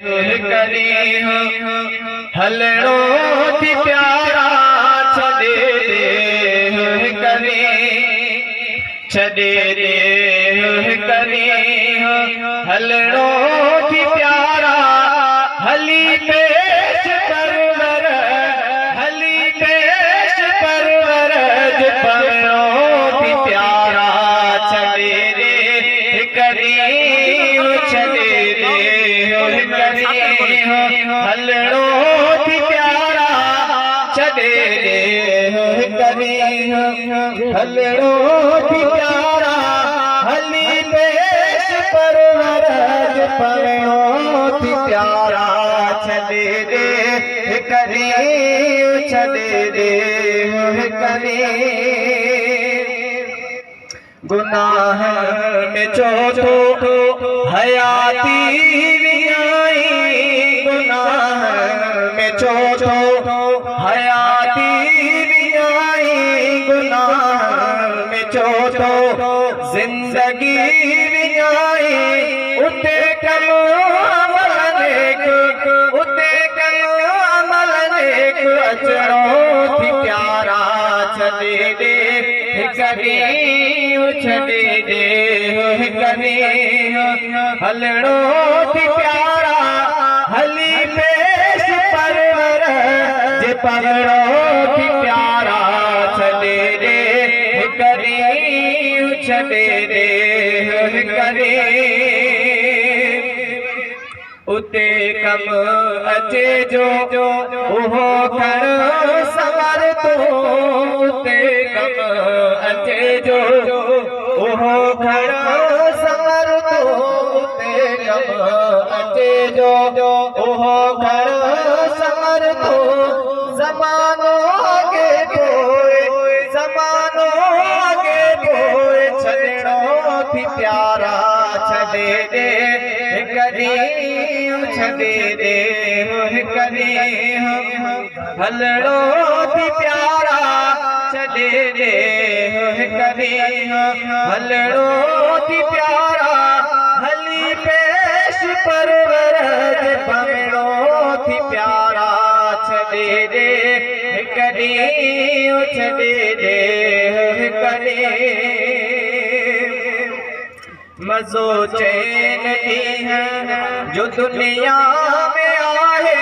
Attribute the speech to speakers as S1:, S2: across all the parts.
S1: करे हलड़ो थी प्यारा छॾे रे करे छॾे रे करे हलड़ो थी प्यारा हली पेश परवर हली पेश परवर पवड़ो थी प्यारा छॾे रे करे छॾे रे करे हलड़ो थी प्यारा छॾे रे करे हलड़ो थी प्यारा हली पेश परवर पवड़ो थी प्यारा छॾे रे करे छॾे रे करे गुनाह में चौथो हयाती वियाई गुनाह में चौथो हयाती वियाई गुनाह में चौथो जिंदगी वियाई उते कमो अमल नेक उते कमो अमल नेक अचणो थी प्यारा छॾे रे करे छॾे रे करे हलड़ो थी प्यारा हली पेश परवर जे पवड़ो थी प्यारा छॾे रे करे छॾे रे करे उते कम अचे जो उहो खण सवर तो उते कम अचे जो उहो खण सवर तो उते कम अचे जो उहो खण सवर तो ज़मानो आगे पोए ज़मानो आगे पोए छॾणो थी प्यारा छॾे रे करे छॾे रे करे हलड़ो थी प्यारा छॾे रे करे हलड़ो थी प्यारा हली पेश परवर पवड़ो थी प्यारा छॾे रे करे छॾे रे करे मज़ो चैन ॾींहं जो दुनिया में आहे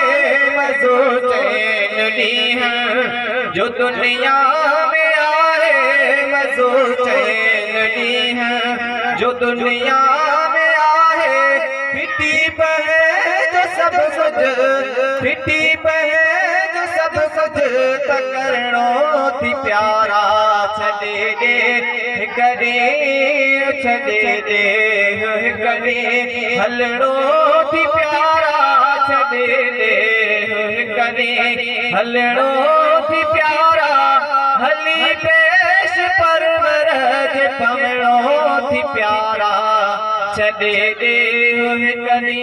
S1: मज़ो चैन ॾींहं जो दुनिया में आहे मज़ो चैन ॾींहं जो दुनिया में आहे फिटी पहे जो सभु कुझु फिटी पहे जो सभु कुझु त करणो थी प्यारा छॾे रे करे छॾे रे करे हलड़ो थी प्यारा छॾे रे करे हलड़ो थी प्यारा हली पेश परवर पवड़ो थी प्यारा छॾे रे करे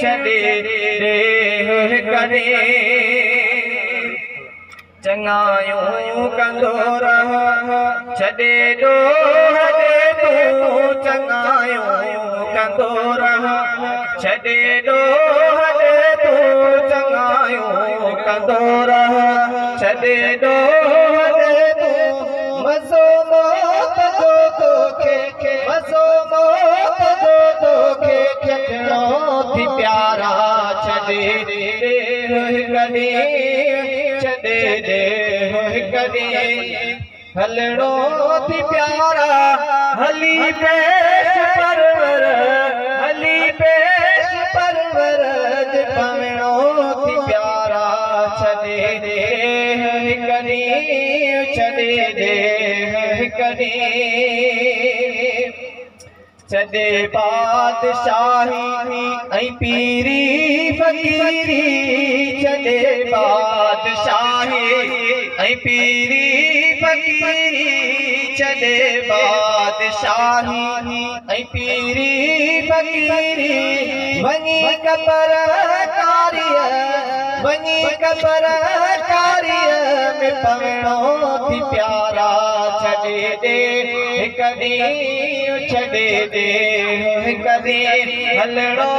S1: छॾे रे करे चङायूं कंदो रह छॾे ॾोह ॾे तूं चङायूं कंदो रह छॾे ॾोह ॾे तूं चङायूं कंदो रह छॾे ॾोह ॾे तूं मज़ो मौत जो तोखे मज़ो मौत जो तोखे छॾणो थी प्यारा छॾे रे करे छॾे रे करे हलड़ो थी प्यारा हली पेश परवर हली पेश परवर पवड़ो थी प्यारा छॾे रे करे छॾे रे करे छॾे बादशाही ऐं पीरी फ़कीरी छॾे बादशाही ऐं पीरी फ़कीरी छॾे बादशाही ऐं पीरी फ़कीरी वञी कबर कारीअ में पवड़ो थी प्यारा छॾे रे करे छॾे दे कदे हलड़ो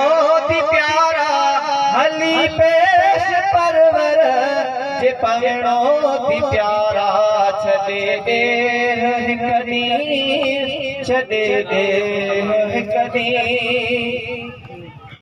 S1: थी प्यारा अली पेश परवर जे पवणो थी प्यारा छॾे दे हिकु ॾींहुं छॾे दे हिकु ॾींहुं